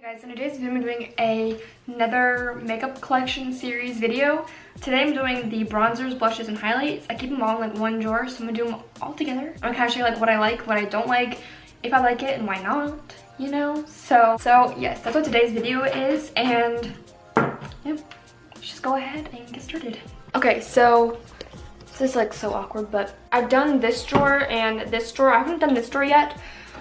Guys, in today's video I'm doing another makeup collection series video. Today I'm doing the bronzers, blushes, and highlights. I keep them all in like one drawer, so I'm gonna do them all together. I'm gonna kind of show you like what I like, what I don't like, if I like it, and why not, you know? So yes, that's what today's video is, and yep, let's just go ahead and get started. Okay, so this is like so awkward, but I've done this drawer and this drawer. I haven't done this drawer yet,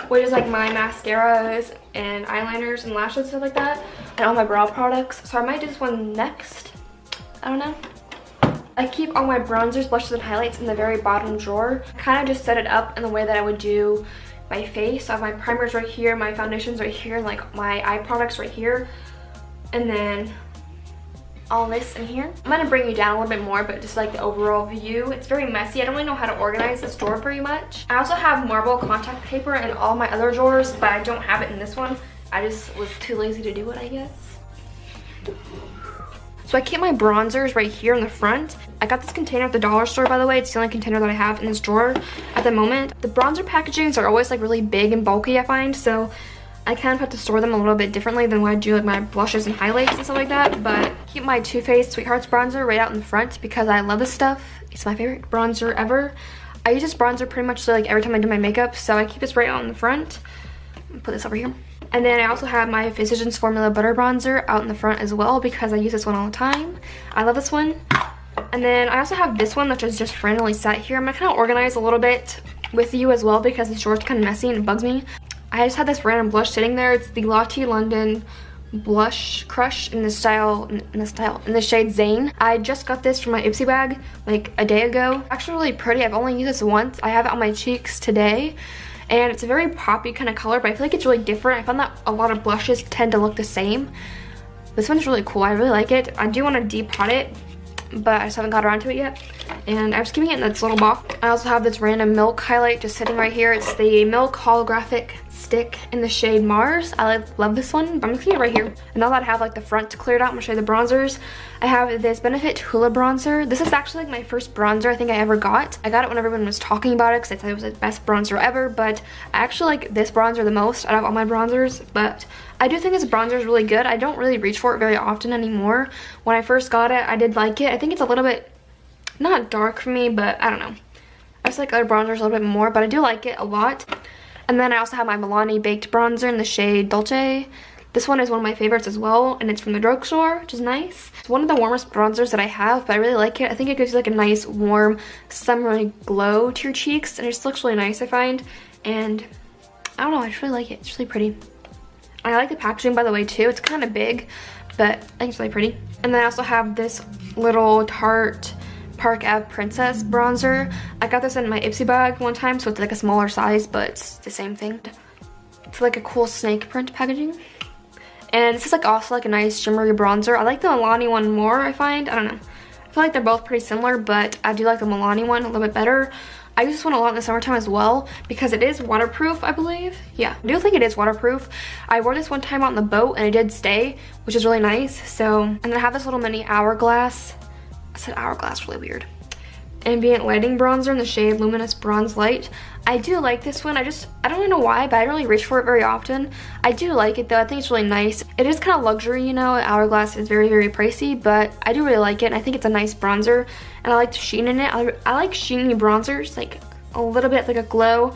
which is like my mascaras and eyeliners and lashes and stuff like that, and all my brow products. So I might do this one next. I don't know. I keep all my bronzers, blushes, and highlights in the very bottom drawer. I kind of just set it up in the way that I would do my face. So I have my primers right here, my foundations right here, and like my eye products right here, and then all this in here. I'm gonna bring you down a little bit more, but just like the overall view. It's very messy. I don't really know how to organize this drawer very much. I also have marble contact paper in all my other drawers, but I don't have it in this one. I just was too lazy to do it, I guess. So I keep my bronzers right here in the front. I got this container at the dollar store, by the way. It's the only container that I have in this drawer at the moment. The bronzer packagings are always like really big and bulky, I find, so I kind of have to store them a little bit differently than what I do like my blushes and highlights and stuff like that. But keep my Too Faced Sweethearts bronzer right out in the front because I love this stuff. It's my favorite bronzer ever. I use this bronzer pretty much like every time I do my makeup, so I keep this right out in the front. Put this over here. And then I also have my Physicians Formula Butter Bronzer out in the front as well because I use this one all the time. I love this one. And then I also have this one, which is just randomly sat here. I'm gonna kind of organize a little bit with you as well because the drawer's kind of messy and it bugs me. I just had this random blush sitting there. It's the Lottie London Blush Crush in the shade Zane. I just got this from my Ipsy bag like a day ago. Actually really pretty. I've only used this once. I have it on my cheeks today, and it's a very poppy kind of color, but I feel like it's really different. I found that a lot of blushes tend to look the same. This one's really cool. I really like it. I do want to depot it, but I just haven't got around to it yet. And I'm just keeping it in this little box. I also have this random Milk highlight just sitting right here. It's the Milk Holographic Stick in the shade Mars. I love this one, but I'm just keeping it right here. And now that I have like the front cleared out, I'm gonna show you the bronzers. I have this Benefit Hoola bronzer. This is actually like my first bronzer I think I ever got. I got it when everyone was talking about it because I thought it was the best bronzer ever, but I actually like this bronzer the most out of all my bronzers. But I do think this bronzer is really good. I don't really reach for it very often anymore. When I first got it, I did like it. I think it's a little bit, not dark for me, but I don't know. I just like other bronzers a little bit more, but I do like it a lot. And then I also have my Milani Baked Bronzer in the shade Dolce. This one is one of my favorites as well, and it's from the drugstore, which is nice. It's one of the warmest bronzers that I have, but I really like it. I think it gives you like a nice, warm, summery glow to your cheeks, and it just looks really nice, I find. And I don't know, I just really like it. It's really pretty. I like the packaging, by the way, too. It's kind of big, but I think it's really pretty. And then I also have this little Tarte Park Ave Princess bronzer. I got this in my Ipsy bag one time, so it's like a smaller size, but it's the same thing. It's like a cool snake print packaging. And this is like also like a nice shimmery bronzer. I like the Milani one more, I find. I don't know. I feel like they're both pretty similar, but I do like the Milani one a little bit better. I use this one a lot in the summertime as well because it is waterproof, I believe. Yeah, I do think it is waterproof. I wore this one time on the boat and it did stay, which is really nice. So, and then I have this little mini Hourglass. I said Hourglass really weird. Ambient Lighting Bronzer in the shade Luminous Bronze Light. I do like this one. I don't really know why, but I don't really reach for it very often. I do like it though. I think it's really nice. It is kind of luxury, you know. Hourglass is very, very pricey, but I do really like it. And I think it's a nice bronzer, and I like the sheen in it. I like sheeny bronzers, like a little bit like a glow.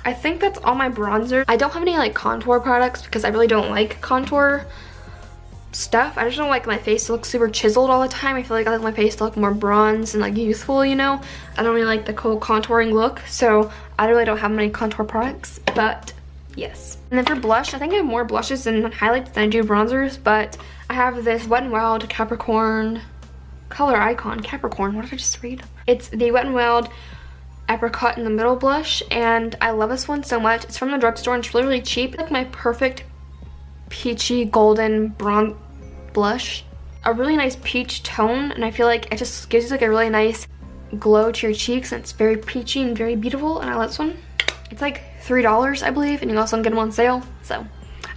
I think that's all my bronzer. I don't have any like contour products because I really don't like contour stuff. I just don't like my face to look super chiseled all the time. I feel like I like my face to look more bronze and like youthful, you know. I don't really like the cool contouring look, so I really don't have many contour products, but yes. And then for blush, I think I have more blushes and highlights than I do bronzers, but I have this Wet n Wild Capricorn Color Icon. Capricorn, what did I just read? It's the Wet n Wild Apricot in the Middle blush, and I love this one so much. It's from the drugstore and it's really, really cheap. It's like my perfect peachy golden bronze blush. A really nice peach tone, and I feel like it just gives you like a really nice glow to your cheeks, and it's very peachy and very beautiful, and I love this one. It's like $3, I believe, and you also can get them on sale. So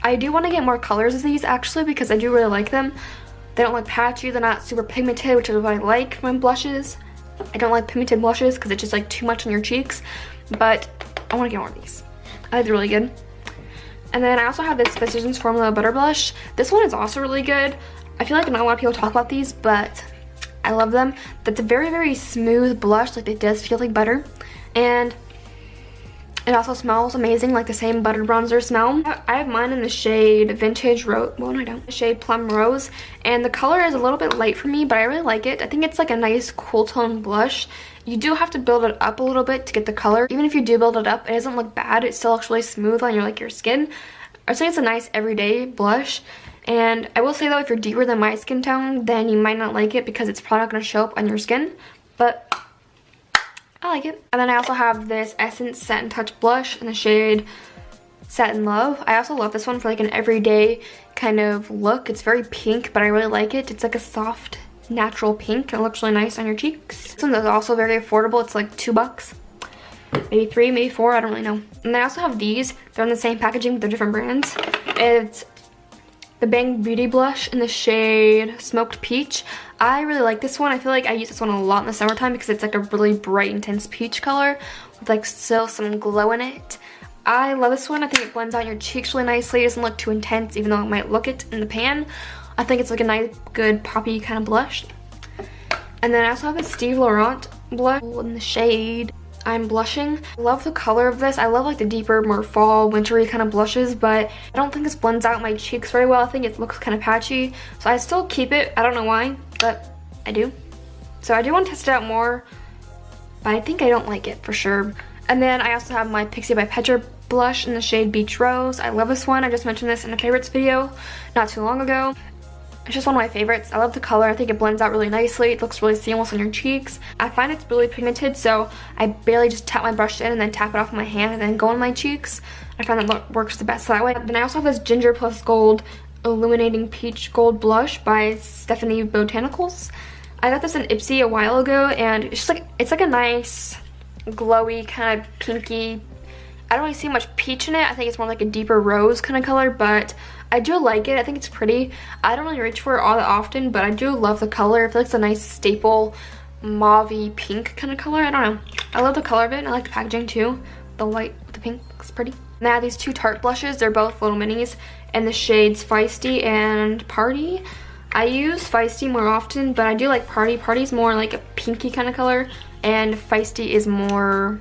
I do want to get more colors of these actually because I do really like them. They don't look patchy, they're not super pigmented, which is what I like when blushes. I don't like pigmented blushes because it's just like too much on your cheeks, but I want to get more of these. I think they're really good. And then I also have this Physicians Formula Butter Blush. This one is also really good. I feel like not a lot of people talk about these, but I love them. That's a very, very smooth blush. Like, it does feel like butter. And it also smells amazing, like the same butter bronzer smell. I have mine in the shade Vintage Rose. Well, no, I don't. The shade Plum Rose. And the color is a little bit light for me, but I really like it. I think it's like a nice cool tone blush. You do have to build it up a little bit to get the color. Even if you do build it up, it doesn't look bad. It still looks really smooth on your skin. I say it's a nice everyday blush. And I will say though, if you're deeper than my skin tone, then you might not like it because it's probably not going to show up on your skin. But I like it. And then I also have this Essence Satin Touch blush in the shade Satin Love. I also love this one for like an everyday kind of look. It's very pink, but I really like it. It's like a soft, natural pink. It looks really nice on your cheeks. This one is also very affordable. It's like $2. Maybe 3, maybe 4, I don't really know. And I also have these. They're in the same packaging, but they're different brands. It's the Bang Beauty blush in the shade Smoked Peach. I really like this one. I feel like I use this one a lot in the summertime because it's like a really bright, intense peach color with like still some glow in it. I love this one. I think it blends out your cheeks really nicely. It doesn't look too intense, even though it might look it in the pan. I think it's like a nice, good, poppy kind of blush. And then I also have a Steve Laurent blush in the shade I'm Blushing. I love the color of this. I love like the deeper, more fall, wintry kind of blushes, but I don't think this blends out my cheeks very well. I think it looks kind of patchy. So I still keep it. I don't know why, but I do. So I do want to test it out more, but I think I don't like it for sure. And then I also have my Pixi by Petra blush in the shade Beach Rose. I love this one. I just mentioned this in a favorites video not too long ago. It's just one of my favorites. I love the color. I think it blends out really nicely. It looks really seamless on your cheeks. I find it's really pigmented, so I barely just tap my brush in and then tap it off my hand and then go on my cheeks. I find that works the best that way. Then I also have this Ginger Plus Gold Illuminating Peach Gold Blush by Stephanie Botanicals. I got this in Ipsy a while ago, and it's like a nice glowy kind of pinky. I don't really see much peach in it. I think it's more like a deeper rose kind of color, but I do like it. I think it's pretty. I don't really reach for it all that often, but I do love the color. I feel like it's a nice staple mauve-y pink kind of color. I don't know. I love the color of it, and I like the packaging too. The white with the pink is pretty. And I have these two Tarte blushes. They're both little minis, and the shades Feisty and Party. I use Feisty more often, but I do like Party. Party's more like a pinky kind of color, and Feisty is more,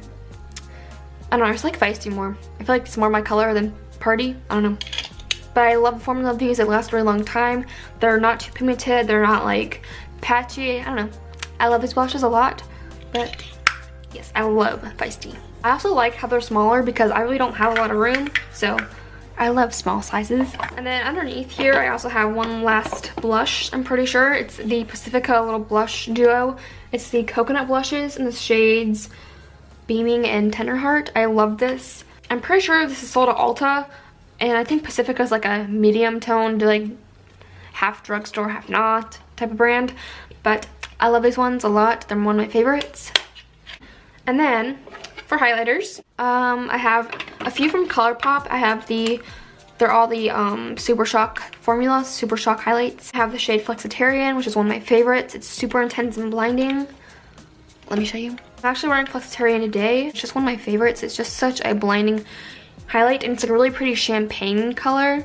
I don't know, I just like Feisty more. I feel like it's more my color than Party. I don't know. But I love the formula of these. They last a really long time. They're not too pigmented. They're not like patchy. I don't know. I love these blushes a lot. But yes, I love Feisty. I also like how they're smaller because I really don't have a lot of room. So I love small sizes. And then underneath here, I also have one last blush. I'm pretty sure it's the Pacifica little blush duo. It's the coconut blushes in the shades Beaming and Tenderheart. I love this. I'm pretty sure this is sold at Ulta. And I think Pacifica is like a medium toned, like half drugstore, half not type of brand. But I love these ones a lot. They're one of my favorites. And then for highlighters, I have a few from ColourPop. I have they're all the Super Shock formula, Super Shock highlights. I have the shade Flexitarian, which is one of my favorites. It's super intense and blinding. Let me show you. I'm actually wearing Flexitarian today. It's just one of my favorites. It's just such a blinding highlight, and it's like a really pretty champagne color,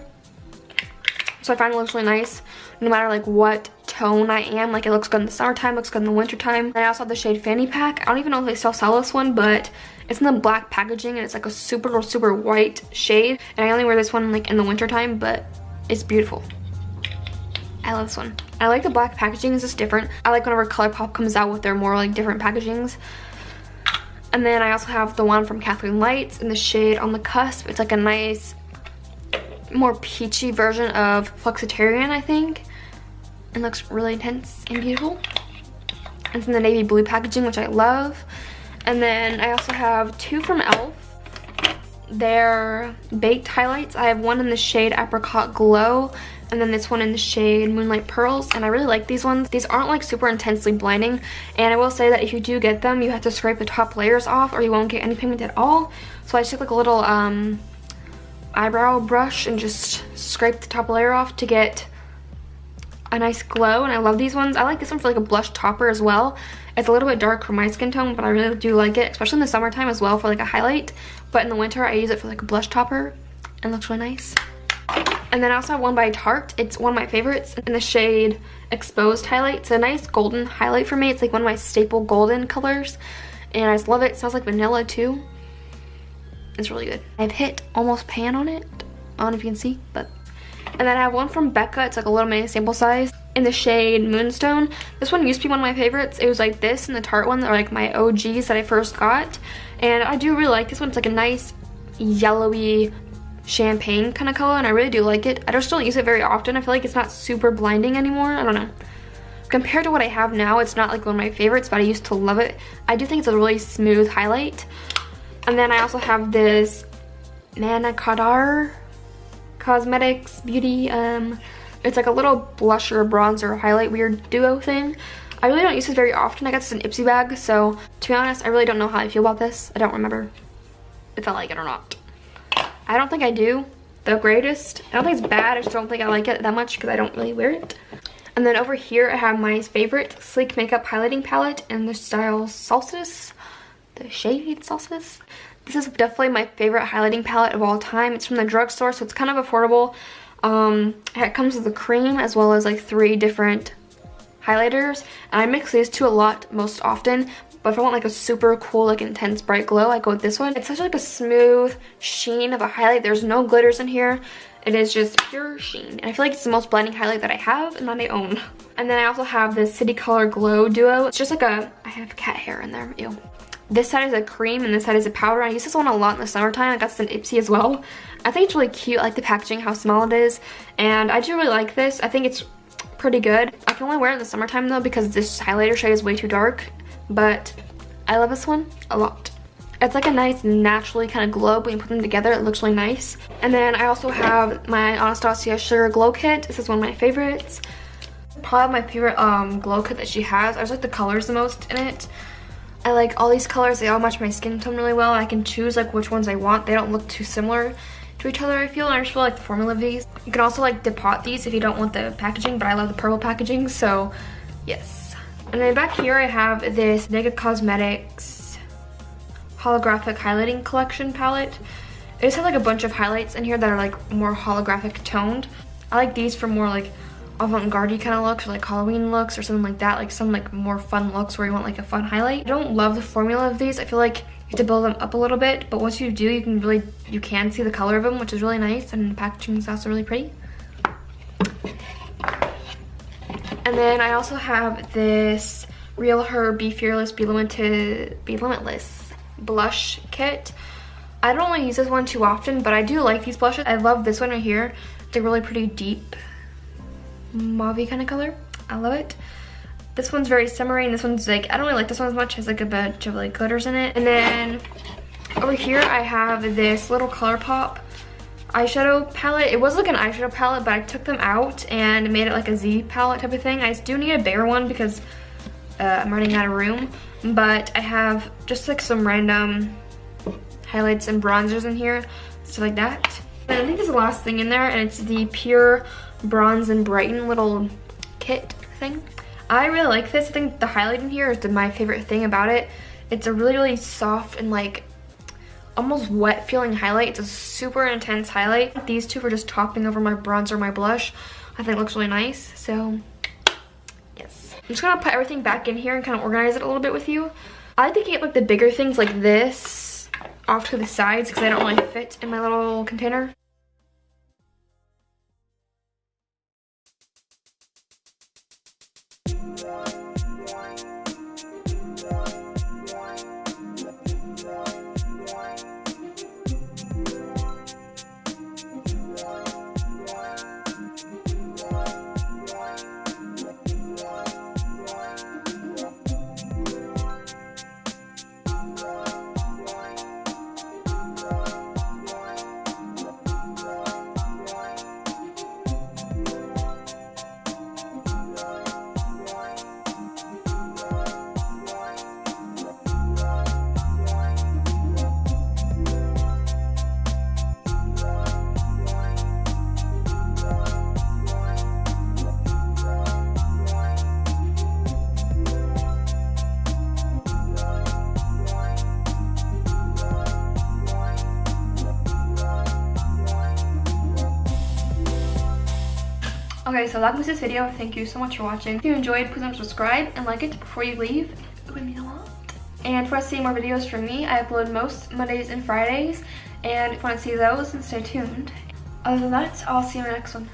so I find it looks really nice no matter like what tone I am. Like, it looks good in the summertime, looks good in the wintertime. And I also have the shade Fanny Pack. I don't even know if they still sell this one, but it's in the black packaging, and it's like a super white shade, and I only wear this one like in the wintertime, but it's beautiful. I love this one. I like the black packaging. It's just different. I like whenever ColourPop comes out with their more like different packagings. And then I also have the one from Kathleen Lights in the shade On the Cusp. It's like a nice, more peachy version of Flexitarian, I think. It looks really intense and beautiful. It's in the navy blue packaging, which I love. And then I also have two from e.l.f. They're baked highlights. I have one in the shade Apricot Glow, and then this one in the shade Moonlight Pearls, and I really like these ones. These aren't like super intensely blinding, and I will say that if you do get them, you have to scrape the top layers off or you won't get any pigment at all. So I just took like a little eyebrow brush and just scrape the top layer off to get a nice glow, and I love these ones. I like this one for like a blush topper as well. It's a little bit dark for my skin tone, but I really do like it, especially in the summertime as well for like a highlight. But in the winter, I use it for like a blush topper, and looks really nice. And then I also have one by Tarte. It's one of my favorites in the shade Exposed Highlight. It's a nice golden highlight for me. It's like one of my staple golden colors. And I just love it. It smells like vanilla too. It's really good. I've hit almost pan on it. I don't know if you can see, but. And then I have one from Becca. It's like a little mini sample size in the shade Moonstone. This one used to be one of my favorites. It was like this and the Tarte one that are like my OGs that I first got. And I do really like this one. It's like a nice yellowy champagne kind of color, and I really do like it. I just don't use it very often. I feel like it's not super blinding anymore. I don't know. Compared to what I have now, it's not like one of my favorites, but I used to love it. I do think it's a really smooth highlight. And then I also have this Nana Kadar Cosmetics Beauty. It's like a little blusher, bronzer, highlight weird duo thing. I really don't use this very often. I got this in Ipsy bag, so to be honest, I really don't know how I feel about this. I don't remember if I like it or not. I don't think I do the greatest. I don't think it's bad. I just don't think I like it that much because I don't really wear it. And then over here, I have my favorite Sleek Makeup highlighting palette in the style Solstice. The shade Solstice. This is definitely my favorite highlighting palette of all time. It's from the drugstore, so it's kind of affordable. It comes with a cream as well as like 3 different highlighters. And I mix these two a lot most often. But if I want like a super cool, like intense bright glow, I go with this one. It's such like a smooth sheen of a highlight. There's no glitters in here. It is just pure sheen. And I feel like it's the most blinding highlight that I have and that I own. And then I also have this City Color Glow Duo. It's just like I have cat hair in there, ew. This side is a cream and this side is a powder. I use this one a lot in the summertime. I got this in Ipsy as well. I think it's really cute. I like the packaging, how small it is. And I do really like this. I think it's pretty good. I can only wear it in the summertime though because this highlighter shade is way too dark. But I love this one a lot. It's like a nice naturally kind of glow, but when you put them together it looks really nice. And then I also have my Anastasia Sugar Glow Kit. This is one of my favorites. Probably my favorite glow kit that she has. I just like the colors the most in it. I like all these colors. They all match my skin tone really well. I can choose like which ones I want. They don't look too similar to each other, I feel. And I just really like the formula of these. You can also like depot these if you don't want the packaging, but I love the purple packaging, so yes. And then back here I have this Naked Cosmetics holographic highlighting collection palette. It just has like a bunch of highlights in here that are like more holographic toned. I like these for more like avant-garde kind of looks, or like Halloween looks or something like that, like some like more fun looks where you want like a fun highlight. I don't love the formula of these. I feel like you have to build them up a little bit, but once you do, you can see the color of them, which is really nice, and the packaging is also really pretty. And then I also have this Real Her Be Fearless, Be Limitless blush kit. I don't really use this one too often, but I do like these blushes. I love this one right here. It's a really pretty deep mauve kind of color. I love it. This one's very summery, and this one's like, I don't really like this one as much. It has like a bunch of like glitters in it. And then over here I have this little ColourPop eyeshadow palette. It was like an eyeshadow palette, but I took them out and made it like a Z palette type of thing. I do need a bigger one because I'm running out of room, but I have just like some random highlights and bronzers in here, stuff like that. And I think there's the last thing in there, and it's the Pure Bronze and Brighten little kit thing. I really like this. I think the highlight in here is my favorite thing about it. It's a really, really soft and like almost wet feeling highlight. It's a super intense highlight. These two are just topping over my bronzer, my blush. I think it looks really nice. So yes, I'm just gonna put everything back in here and kind of organize it a little bit with you. I like to keep like the bigger things like this off to the sides because they don't really fit in my little container. Okay, so that concludes this video. Thank you so much for watching. If you enjoyed, please don't subscribe and like it before you leave. It would mean a lot. And if you want to see more videos from me, I upload most Mondays and Fridays. And if you want to see those, then stay tuned. Other than that, I'll see you in the next one.